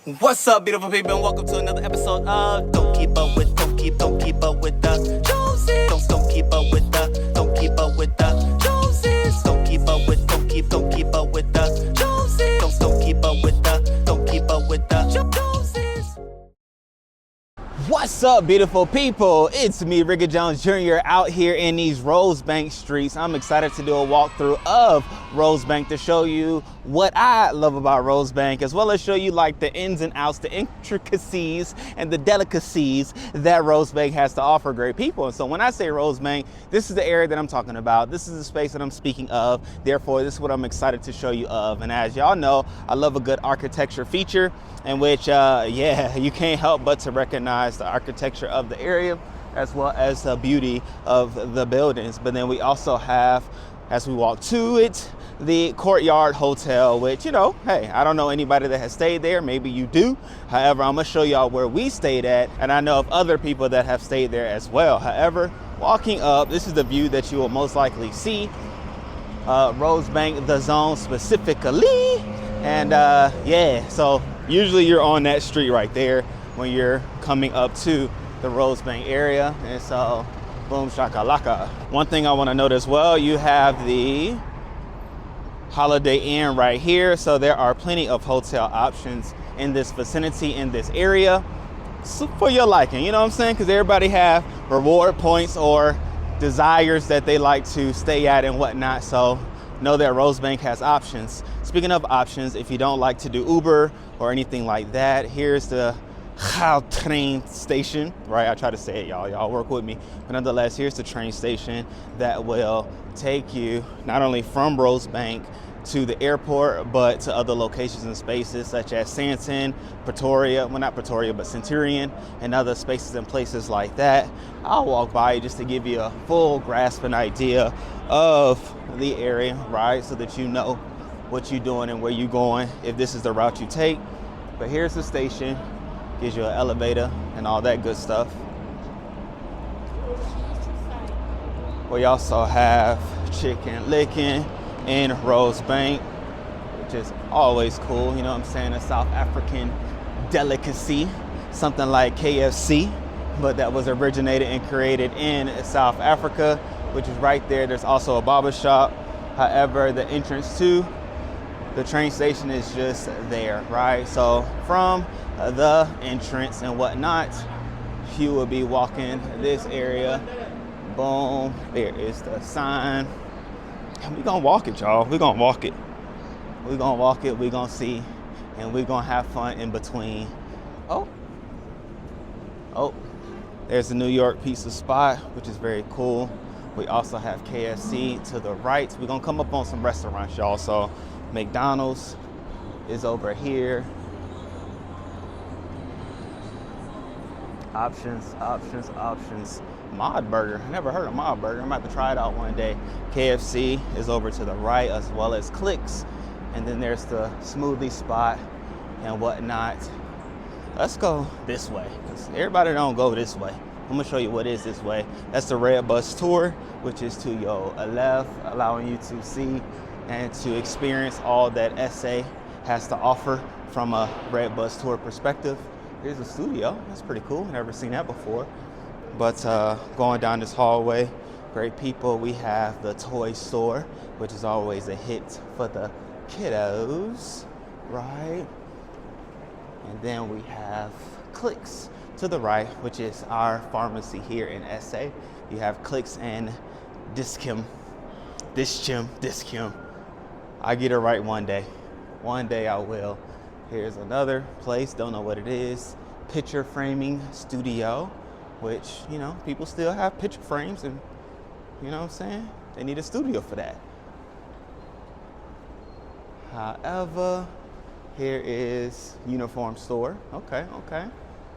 What's up, beautiful people, and welcome to another episode of Don't Keep Up With the Joneses. Don't keep up with the Joneses. Don't keep up with the Joneses. Don't keep up with the Joneses. Don't keep up with the Joneses. What's up, beautiful people? It's me, Rickey Jones Jr. out here in these Rosebank streets. I'm excited to do a walkthrough of Rosebank to show you what I love about Rosebank, as well as show you like the ins and outs, the intricacies and the delicacies that Rosebank has to offer great people. And so when I say Rosebank, this is the area that I'm talking about. This is the space that I'm speaking of. Therefore, this is what I'm excited to show you of. And as y'all know, I love a good architecture feature in which, you can't help but to recognize the architecture of the area as well as the beauty of the buildings. But then we also have, as we walk to it, the Courtyard Hotel, which, you know, hey, I don't know anybody that has stayed there. Maybe you do. However, I'm gonna show y'all where we stayed at, and I know of other people that have stayed there as well. However, walking up, this is the view that you will most likely see. Rosebank, the Zone specifically. And so usually you're on that street right there when you're coming up to the Rosebank area. And so, boom shakalaka. One thing I wanna note as well, you have the Holiday Inn right here. So there are plenty of hotel options in this vicinity, in this area, so for your liking, you know what I'm saying? Because everybody have reward points or desires that they like to stay at and whatnot. So know that Rosebank has options. Speaking of options, if you don't like to do Uber or anything like that, here's the train station, right? I try to say it, y'all work with me. But nonetheless, here's the train station that will take you not only from Rosebank to the airport, but to other locations and spaces such as Santon, Pretoria, well, not Pretoria, but Centurion, and other spaces and places like that. I'll walk by just to give you a full grasp and idea of the area, right? So that you know what you're doing and where you're going if this is the route you take. But here's the station, gives you an elevator and all that good stuff. We also have chicken licking in Rosebank, which is always cool. You know what I'm saying? A South African delicacy, something like KFC, but that was originated and created in South Africa, which is right there. There's also a barber shop. However, the entrance to the train station is just there, right? So from the entrance and whatnot, you will be walking this area. Boom, there is the sign. And we're gonna walk it, y'all. We're gonna walk it. We're gonna walk it, we're gonna see, and we're gonna have fun in between. Oh, there's the New York pizza spot, which is very cool. We also have KFC to the right. We're gonna come up on some restaurants, y'all. So McDonald's is over here. Options. Mod Burger, I never heard of Mod Burger. I'm about to try it out one day. KFC is over to the right, as well as Clicks. And then there's the smoothie spot and whatnot. Let's go this way, because everybody don't go this way. I'm gonna show you what is this way. That's the Red Bus Tour, which is to your left, allowing you to see and to experience all that SA has to offer from a Red Bus Tour perspective. Here's a studio, that's pretty cool, never seen that before. But going down this hallway, great people, we have the toy store, which is always a hit for the kiddos, right? And then we have Clicks to the right, which is our pharmacy here in SA. You have Clicks and Dischem. I get it right one day. One day I will. Here's another place, don't know what it is. Picture framing studio, which, you know, people still have picture frames and, you know what I'm saying? They need a studio for that. However, here is uniform store. Okay.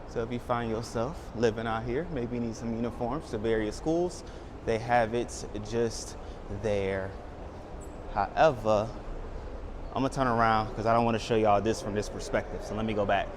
So if you find yourself living out here, maybe you need some uniforms to various schools, they have it just there. However, I'm gonna turn around because I don't want to show y'all this from this perspective. So let me go back.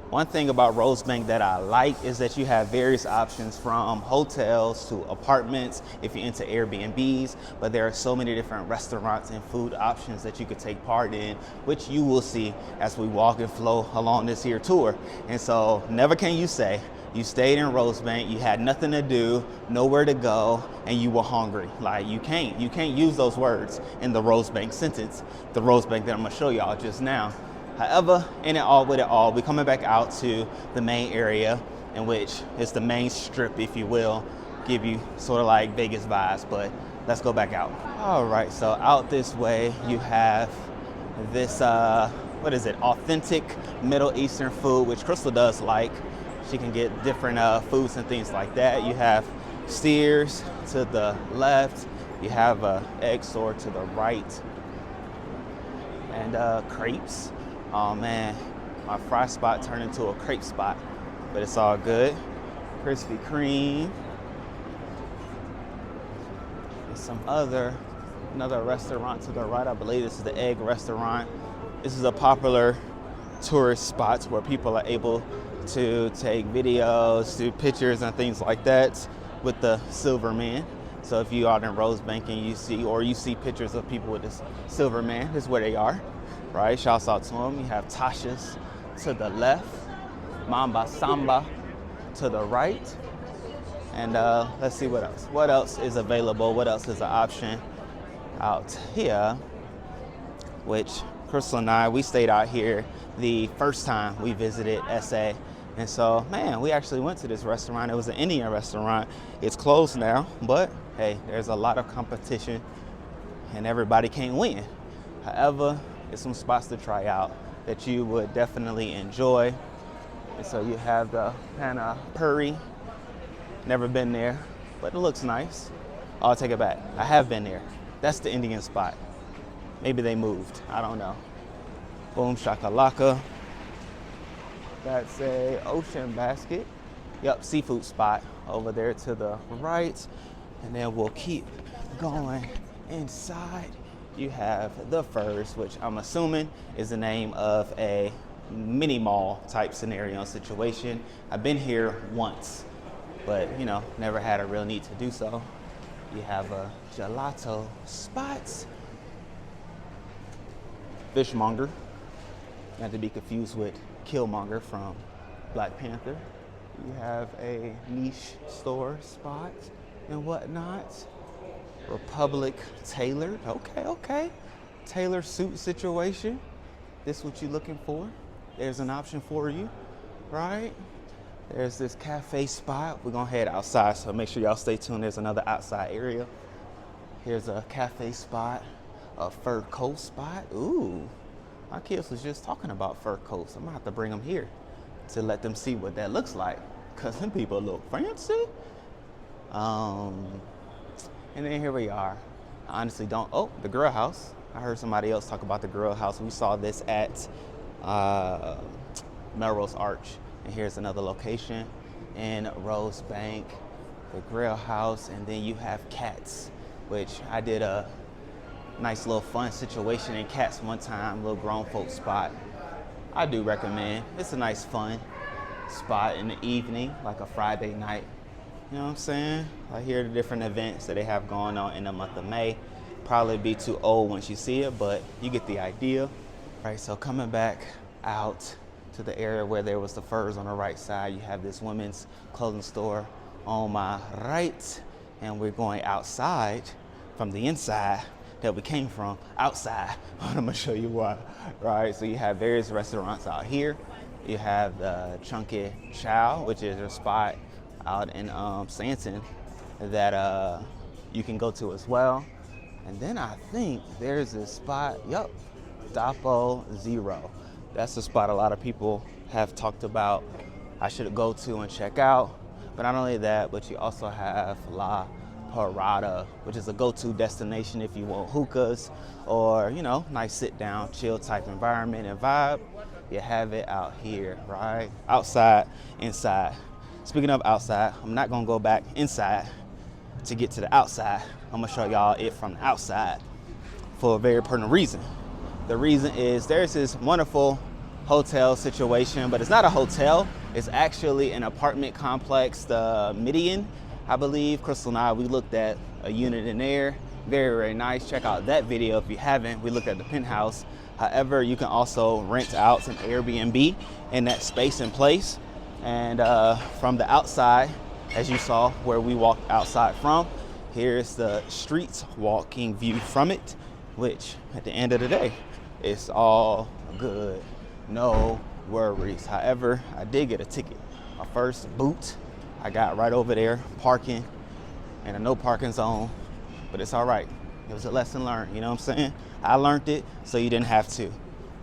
One thing about Rosebank that I like is that you have various options from hotels to apartments if you're into Airbnbs, but there are so many different restaurants and food options that you could take part in, which you will see as we walk and flow along this here tour. And so never can you say you stayed in Rosebank, you had nothing to do, nowhere to go, and you were hungry. Like you can't use those words in the Rosebank sentence, the Rosebank that I'm gonna show y'all just now. However, in it all with it all, we're coming back out to the main area, in which is the main strip, if you will, give you sort of like Vegas vibes, but let's go back out. All right, so out this way, you have this, what is it, authentic Middle Eastern food, which Chrystle does like. She can get different foods and things like that. You have steers to the left, you have egg sore to the right, and crepes. Oh man, my fry spot turned into a crepe spot, but it's all good. Krispy Kreme. There's some another restaurant to the right. I believe this is the Egg Restaurant. This is a popular tourist spot where people are able to take videos, do pictures and things like that with the silver man. So if you are in Rosebank and you see pictures of people with this silver man, this is where they are. Right, shouts out to them. You have Tasha's to the left, Mamba Samba to the right, and let's see what else. What else is available? What else is an option out here? Which Chrystle and I, we stayed out here the first time we visited SA, and so man, we actually went to this restaurant. It was an Indian restaurant. It's closed now, but hey, there's a lot of competition, and everybody can't win. However, it's some spots to try out that you would definitely enjoy. And so you have the Pana Puri. Never been there, but it looks nice. I'll take it back. I have been there. That's the Indian spot. Maybe they moved. I don't know. Boom shakalaka. That's a Ocean Basket. Yep, seafood spot over there to the right. And then we'll keep going inside. You have the Furs, which I'm assuming is the name of a mini mall type scenario situation. I've been here once, but you know, never had a real need to do so. You have a gelato spots. Fishmonger, not to be confused with Killmonger from Black Panther. You have a niche store spot and whatnot. Republic tailored, okay. Tailor suit situation. This is what you're looking for. There's an option for you, right? There's this cafe spot. We're gonna head outside, so make sure y'all stay tuned. There's another outside area. Here's a cafe spot, a fur coat spot. Ooh, my kids was just talking about fur coats. I'm gonna have to bring them here to let them see what that looks like, cause them people look fancy. And then here we are. I honestly don't, oh, the grill house. I heard somebody else talk about the grill house. We saw this at Melrose Arch. And here's another location in Rosebank, the grill house. And then you have Cats, which I did a nice little fun situation in Cats one time, little grown folk spot. I do recommend. It's a nice fun spot in the evening, like a Friday night. You know what I'm saying? I hear the different events that they have going on in the month of May. Probably be too old once you see it, but you get the idea. All right, so coming back out to the area where there was the Furs on the right side, you have this women's clothing store on my right, and we're going outside from the inside that we came from, outside. I'm gonna show you why, right? So you have various restaurants out here. You have the Chunky Chow, which is a spot out in Santon that you can go to as well. And then I think there's this spot, yup, Dapo Zero. That's the spot a lot of people have talked about I should go to and check out. But not only that, but you also have La Parada, which is a go-to destination if you want hookahs or, you know, nice sit down, chill type environment and vibe. You have it out here, right? Outside, inside. Speaking of outside, I'm not gonna go back inside to get to the outside. I'm gonna show y'all it from the outside for a very pertinent reason. The reason is there's this wonderful hotel situation, but it's not a hotel. It's actually an apartment complex, the Midian, I believe. Chrystle and I, we looked at a unit in there. Very, very nice. Check out that video if you haven't. We looked at the penthouse. However, you can also rent out some Airbnb in that space and place. And from the outside, as you saw where we walked outside from, here's the streets walking view from it, which at the end of the day, it's all good. No worries. However, I did get a ticket. My first boot, I got right over there, parking in a no parking zone, but it's all right. It was a lesson learned, you know what I'm saying? I learned it, so you didn't have to.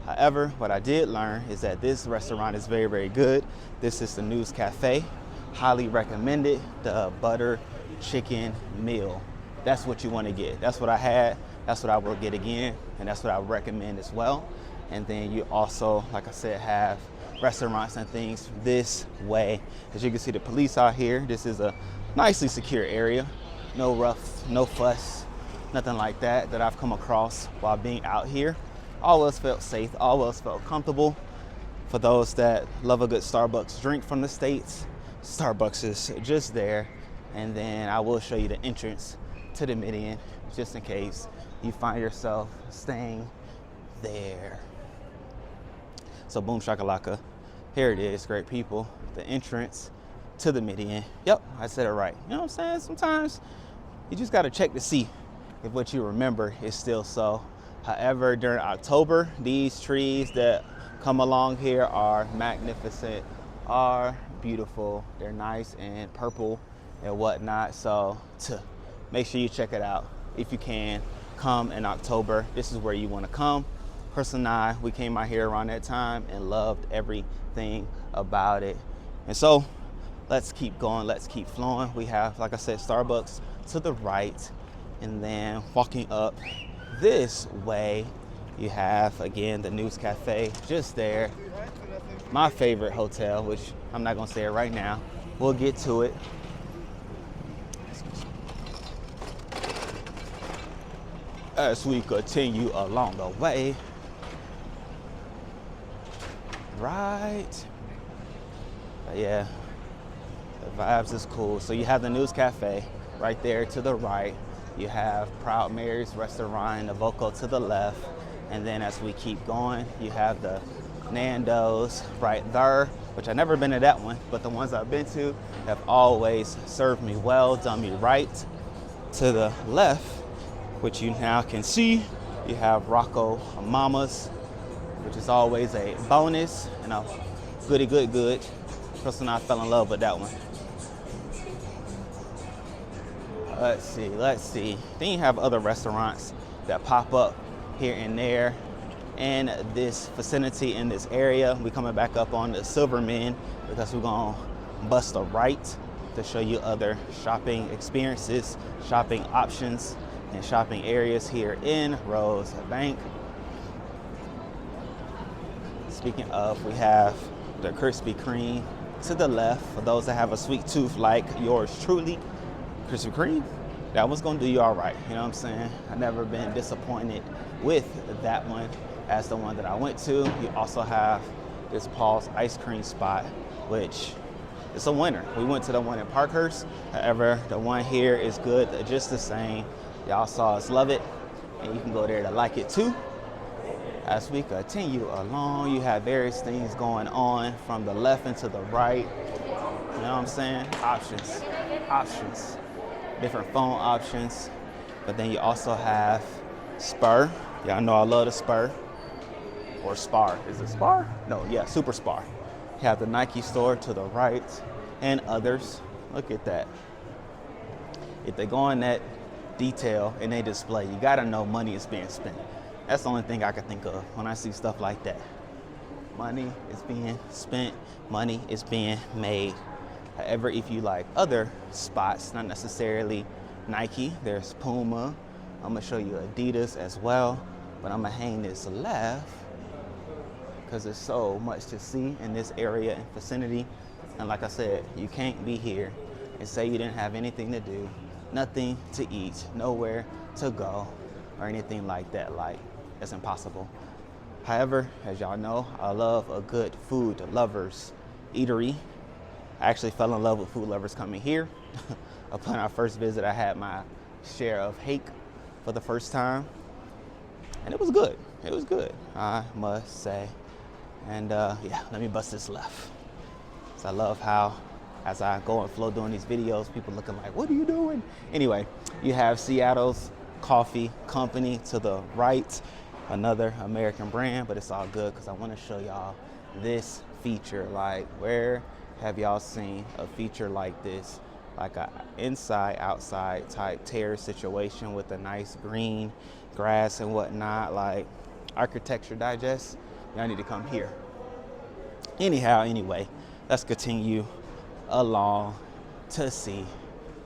However, what I did learn is that this restaurant is very, very good. This is the News Cafe. Highly recommended, the butter chicken meal. That's what you want to get. That's what I had. That's what I will get again, and that's what I would recommend as well. And then you also, like I said, have restaurants and things this way. As you can see, the police out here. This is a nicely secure area. No rough, no fuss, nothing like that I've come across while being out here. Always felt safe, always felt comfortable. For those that love a good Starbucks drink from the States, Starbucks is just there. And then I will show you the entrance to the Midian, just in case you find yourself staying there. So boom shakalaka, here it is, great people, the entrance to the Midian. Yep, I said it right. You know what I'm saying? Sometimes you just gotta check to see if what you remember is still so. However, during October, these trees that come along here are magnificent, are beautiful. They're nice and purple and whatnot. So make sure you check it out. If you can, come in October. This is where you wanna come. Chrystle and I, we came out here around that time and loved everything about it. And so let's keep going, let's keep flowing. We have, like I said, Starbucks to the right, and then walking up this way, you have, again, the News Cafe just there. My favorite hotel, which I'm not gonna say it right now. We'll get to it. As we continue along the way. Right. But yeah, the vibes is cool. So you have the News Cafe right there to the right. You have Proud Mary's Restaurant and the Voco to the left. And then as we keep going, you have the Nando's right there, which I've never been to that one, but the ones I've been to have always served me well, done me right. To the left, which you now can see, you have Rocco Mama's, which is always a bonus and a goody good. Chrystle and I fell in love with that one. Let's see. Then you have other restaurants that pop up here and there in this vicinity, in this area. We're coming back up on the Silverman because we're gonna bust a right to show you other shopping experiences, shopping options, and shopping areas here in Rosebank. Speaking of, we have the Krispy Kreme to the left for those that have a sweet tooth like yours truly. Krispy Kreme, that one's gonna do you all right. You know what I'm saying? I've never been disappointed with that one as the one that I went to. You also have this Paul's ice cream spot, which is a winner. We went to the one in Parkhurst. However, the one here is good just the same. Y'all saw us love it, and you can go there to like it too. As we continue along, you have various things going on from the left and to the right. You know what I'm saying? Options. Different phone options. But then you also have Spur. Y'all know I love the Spur. Or Spar. Is it Spar? No, yeah, Super Spar. You have the Nike store to the right and others. Look at that. If they go in that detail and they display, you gotta know money is being spent. That's the only thing I can think of when I see stuff like that. Money is being spent, money is being made. However, if you like other spots, not necessarily Nike, there's Puma. I'm gonna show you Adidas as well, but I'm gonna hang this left because there's so much to see in this area and vicinity. And like I said, you can't be here and say you didn't have anything to do, nothing to eat, nowhere to go, or anything like that. Like, it's impossible. However, as y'all know, I love a good food lovers eatery. I actually fell in love with food lovers coming here. Upon our first visit, I had my share of hake for the first time, and it was good. It was good, I must say. And yeah, let me bust this left. So I love how, as I go and flow doing these videos, people looking like, what are you doing? Anyway, you have Seattle's Coffee Company to the right, another American brand, but it's all good because I want to show y'all this feature. Like, where have y'all seen a feature like this? Like a inside outside type terrace situation with a nice green grass and whatnot, like Architecture Digest. Y'all need to come here. Anyhow, anyway, let's continue along to see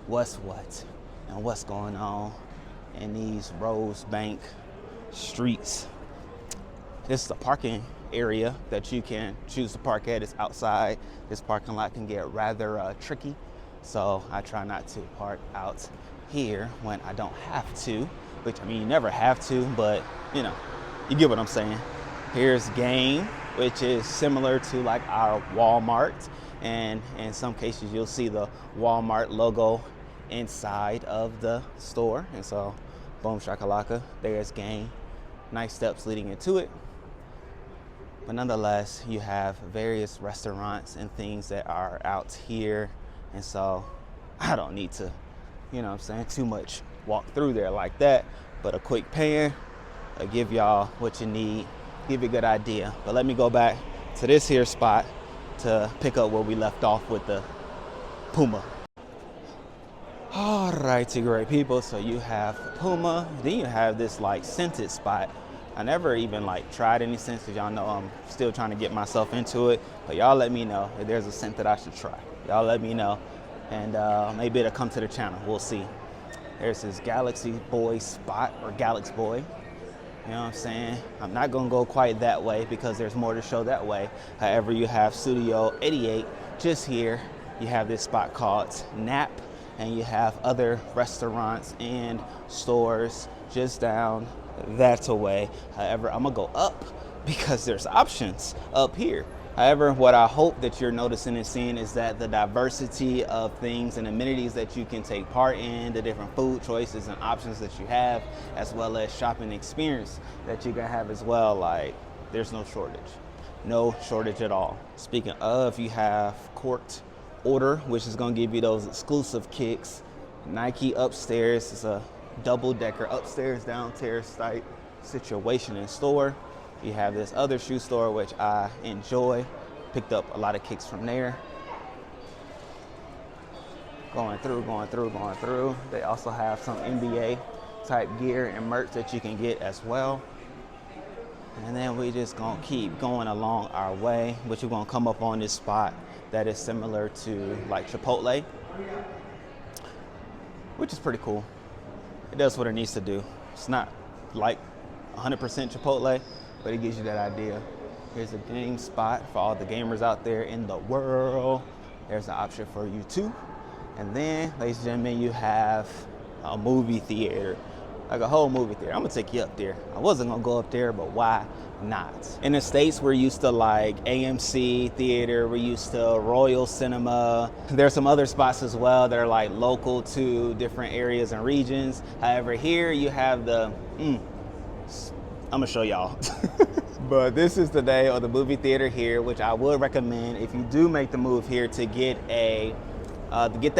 what's what and what's going on in these Rosebank streets. This is a parking area that you can choose to park at. It's outside. This parking lot can get rather tricky, so I try not to park out here when I don't have to, which, I mean, you never have to, but you know, you get what I'm saying. Here's Game, which is similar to like our Walmart, and in some cases you'll see the Walmart logo inside of the store. And so boom shakalaka, there's Game. Nice steps leading into it. But nonetheless, you have various restaurants and things that are out here. And so I don't need to, you know what I'm saying, too much walk through there like that. But a quick pan will give y'all what you need, give you a good idea. But let me go back to this here spot to pick up where we left off with the Puma. All righty, great people. So you have Puma, then you have this like scented spot. I never even like tried any scents, because y'all know I'm still trying to get myself into it. But y'all let me know if there's a scent that I should try. Y'all let me know, and maybe it'll come to the channel. We'll see. There's this Galaxy Boy spot, or Galaxy Boy. You know what I'm saying? I'm not gonna go quite that way because there's more to show that way. However, you have Studio 88 just here. You have this spot called Nap, and you have other restaurants and stores just down that away. However, I'm gonna go up because there's options up here. However, what I hope that you're noticing and seeing is that the diversity of things and amenities that you can take part in, the different food choices and options that you have, as well as shopping experience that you can have as well. Like, there's no shortage at all. Speaking of, you have Court Order, which is gonna give you those exclusive kicks. Nike upstairs is a double-decker upstairs downstairs type situation and store. You have this other shoe store, which I enjoy. Picked up a lot of kicks from there. Going through. They also have some NBA type gear and merch that you can get as well. And then we just gonna keep going along our way, which we're gonna come up on this spot that is similar to like Chipotle, which is pretty cool. It does what it needs to do. It's not like 100% Chipotle, but it gives you that idea. Here's a game spot for all the gamers out there in the world. There's an option for you too. And then, ladies and gentlemen, you have a movie theater, like a whole movie theater. I'm gonna take you up there. I wasn't gonna go up there, but why not? In the States, we're used to like AMC theater, we're used to Royal Cinema. There's some other spots as well that are like local to different areas and regions. However, here you have the, I'm gonna show y'all. But this is the day of the movie theater here, which I would recommend if you do make the move here to get the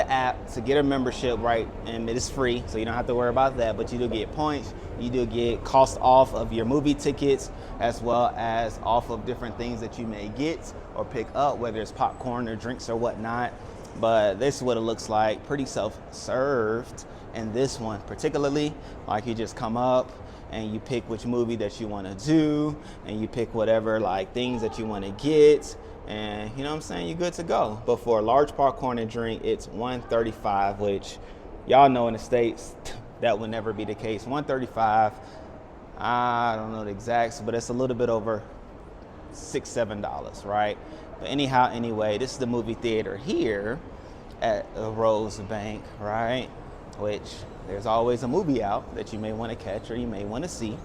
app, to get a membership, right? And it is free, so you don't have to worry about that, but you do get points, you do get cost off of your movie tickets, as well as off of different things that you may get or pick up, whether it's popcorn or drinks or whatnot. But this is what it looks like, pretty self-served. And this one particularly, like you just come up and you pick which movie that you want to do, and you pick whatever like things that you want to get, and you know what I'm saying, you're good to go. But for a large popcorn and drink, it's $135, which y'all know in the States that would never be the case. $135, I don't know the exacts, but it's a little bit over $6-7, right? But anyhow, anyway, this is the movie theater here at Rosebank, right? Which there's always a movie out that you may want to catch or you may want to see.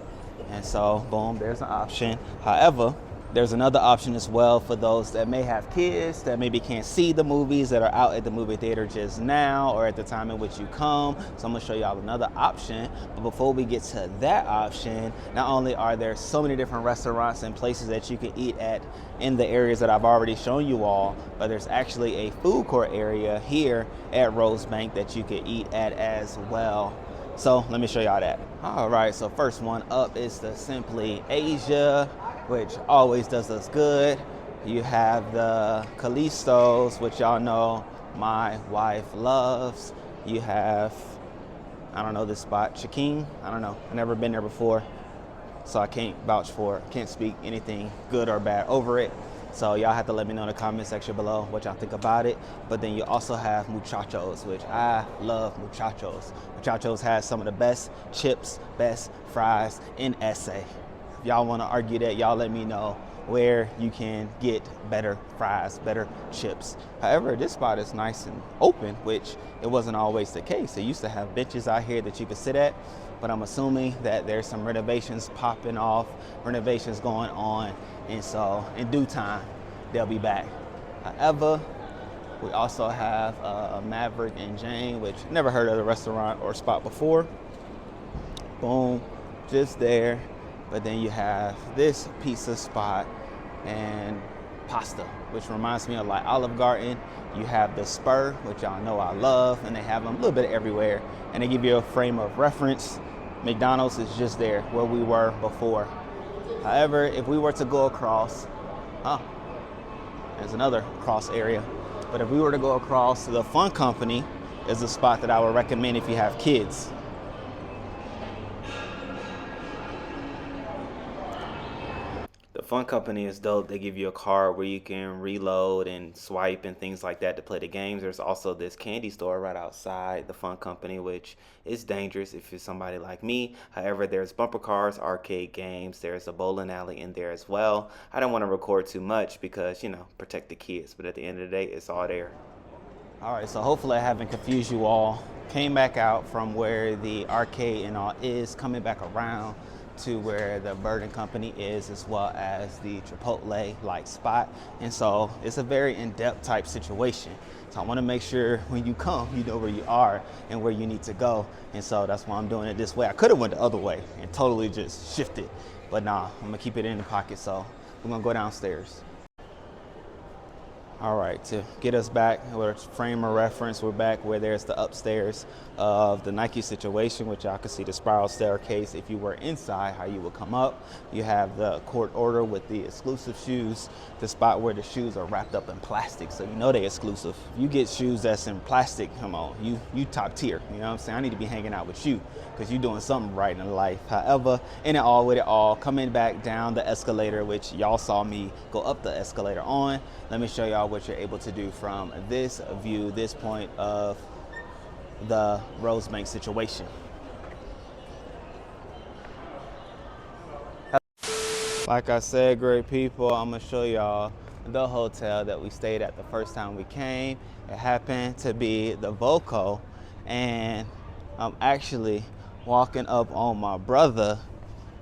And so, boom, there's an option. However, there's another option as well for those that may have kids that maybe can't see the movies that are out at the movie theater just now or at the time in which you come. So I'm gonna show y'all another option. But before we get to that option, not only are there so many different restaurants and places that you can eat at in the areas that I've already shown you all, but there's actually a food court area here at Rosebank that you can eat at as well. So let me show y'all that. All right, so first one up is the Simply Asia, which always does us good. You have the Chrystle, which y'all know my wife loves. You have, I don't know this spot, chic. I don't know, I've never been there before, so I can't vouch for it. Can't speak anything good or bad over it. So y'all have to let me know in the comment section below what y'all think about it. But then you also have Muchachos, which I love Muchachos. Muchachos has some of the best chips, best fries in SA. If y'all want to argue that, y'all let me know where you can get better fries, better chips. However, this spot is nice and open, which it wasn't always the case. They used to have benches out here that you could sit at, but I'm assuming that there's some renovations popping off, renovations going on, and so in due time, they'll be back. However, we also have Maverick and Jane, which never heard of the restaurant or spot before. Boom, just there. But then you have this pizza spot and pasta, which reminds me of like Olive Garden. You have the Spur, which y'all know I love, and they have them a little bit everywhere. And they give you a frame of reference. McDonald's is just there where we were before. However, if we were to go across, there's another cross area. But if we were to go across, the Fun Company is a spot that I would recommend if you have kids. The Fun Company is dope. They give you a card where you can reload and swipe and things like that to play the games. There's also this candy store right outside the Fun Company, which is dangerous if you're somebody like me. However, there's bumper cars, arcade games. There's a bowling alley in there as well. I don't want to record too much because, you know, protect the kids. But at the end of the day, it's all there. All right, so hopefully I haven't confused you all. Came back out from where the arcade and all is, coming back around to where the Bird & Company is, as well as the Chipotle-like spot. And so it's a very in-depth type situation. So I want to make sure when you come, you know where you are and where you need to go. And so that's why I'm doing it this way. I could have went the other way and totally just shifted, but nah, I'm gonna keep it in the pocket. So we're gonna go downstairs. All right, to get us back, with a frame of reference, we're back where there's the upstairs of the Nike situation, which y'all can see the spiral staircase. If you were inside, how you would come up. You have the court order with the exclusive shoes, the spot where the shoes are wrapped up in plastic, so you know they're exclusive. You get shoes that's in plastic, come on, you top tier, you know what I'm saying? I need to be hanging out with you because you're doing something right in life. However, in it all, with it all, coming back down the escalator, which y'all saw me go up the escalator on, let me show y'all what you're able to do from this view, this point of the Rosebank situation. Like I said, great people, I'm gonna show y'all the hotel that we stayed at the first time we came. It happened to be the Voco, and I'm actually walking up on my brother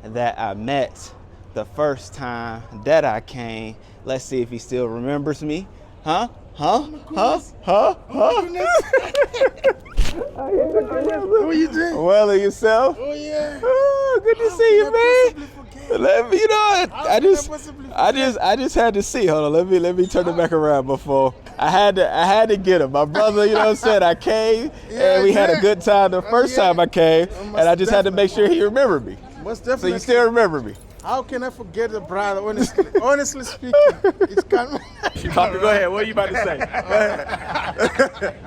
that I met the first time that I came. Let's see if he still remembers me. Huh? How are you doing? Well, and yourself? Oh yeah. Oh, good to see you, man. Let me, you know, I just had to see. Hold on, let me turn it back around before. I had to get him. My brother, you know what I'm saying? I came and we had a good time the first time I came, and I just had to make sure he remembered me. Most definitely. So you still remember me? How can I forget the brother, honestly? Honestly speaking, it's coming. Go ahead, what are you about to say?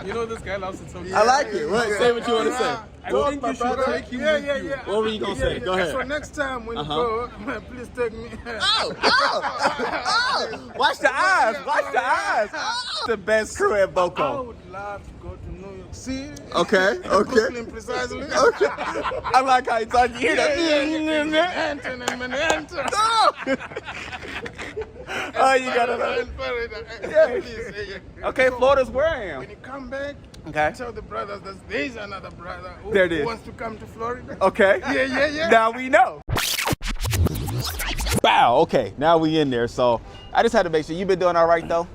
You know this guy loves to talk. I like it. What? Say what you want to say. I think you should take him with you. What were you going to say? Go ahead. So next time when you go, please take me. Watch the eyes. Watch the eyes. The best crew at I Voco. would love to go to New York City. Okay. Brooklyn, precisely. Okay. I like how you talk. You hear that? Manhattan and Manhattan. Oh, you got to Okay, Florida's where I am. When you come back, Okay. tell the brothers that there's another brother There it who is. wants to come to Florida. Okay. Yeah. Now we know. Bow. Okay, now we in there. So I just had to make sure. You been doing all right though?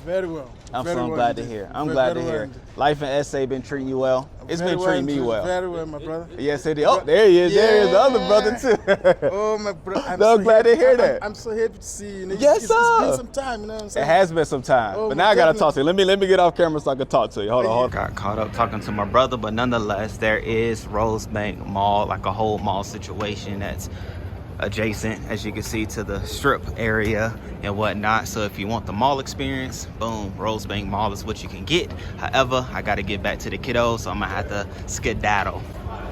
Very well. I'm very so well glad to indeed. hear. I'm glad to hear. Life in SA been treating you well. It's Very been treating me indeed. well. Very well, my brother. Yes, it is. Oh, there he is. There he is, the other brother too. Oh, my brother. I'm so glad to hear that. I'm so happy to see you. Yes, it's sir. been some time, you know what I'm saying? It has been some time, Oh, but now I gotta definitely. talk to you. Let me get off camera so I can talk to you. Hold on. Got caught up talking to my brother, but nonetheless, there is Rosebank Mall, like a whole mall situation that's adjacent, as you can see, to the strip area and whatnot. So if you want the mall experience, boom, Rosebank Mall is what you can get. However, I got to get back to the kiddos, so I'm gonna have to skedaddle.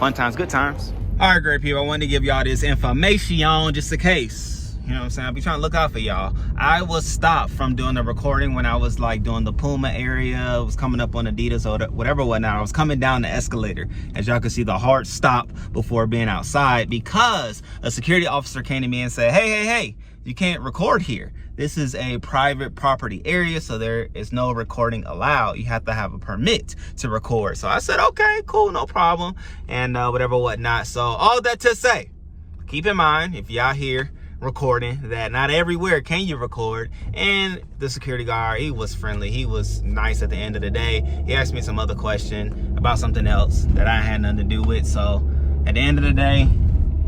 Fun times, good times. All right, great people, I wanted to give y'all this information just in case. You know what I'm saying? I'll be trying to look out for y'all. I was stopped from doing the recording when I was like doing the Puma area. I was coming up on Adidas or whatever whatnot. I was coming down the escalator. As y'all can see, the hard stop before being outside, because a security officer came to me and said, hey, you can't record here. This is a private property area, so there is no recording allowed. You have to have a permit to record. So I said, okay, cool, no problem. And whatever whatnot. So all that to say, keep in mind, if y'all here recording, that not everywhere can you record. And the security guard, he was friendly, he was nice at the end of the day. He asked me some other question about something else that I had nothing to do with. So at the end of the day,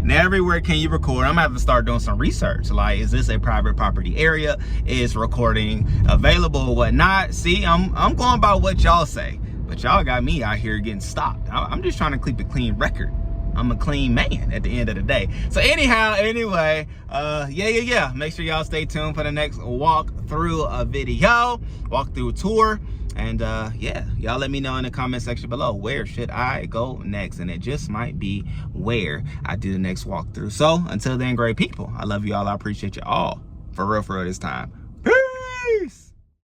not everywhere can you record. I'm gonna have to start doing some research. Like, is this a private property area? Is recording available or whatnot? See, I'm going by what y'all say, but y'all got me out here getting stopped. I'm just trying to keep a clean record. I'm a clean man at the end of the day. So anyhow, anyway, yeah. Make sure y'all stay tuned for the next walkthrough video, walkthrough tour. And yeah, y'all let me know in the comment section below, where should I go next? And it just might be where I do the next walkthrough. So until then, great people, I love you all. I appreciate you all. For real this time.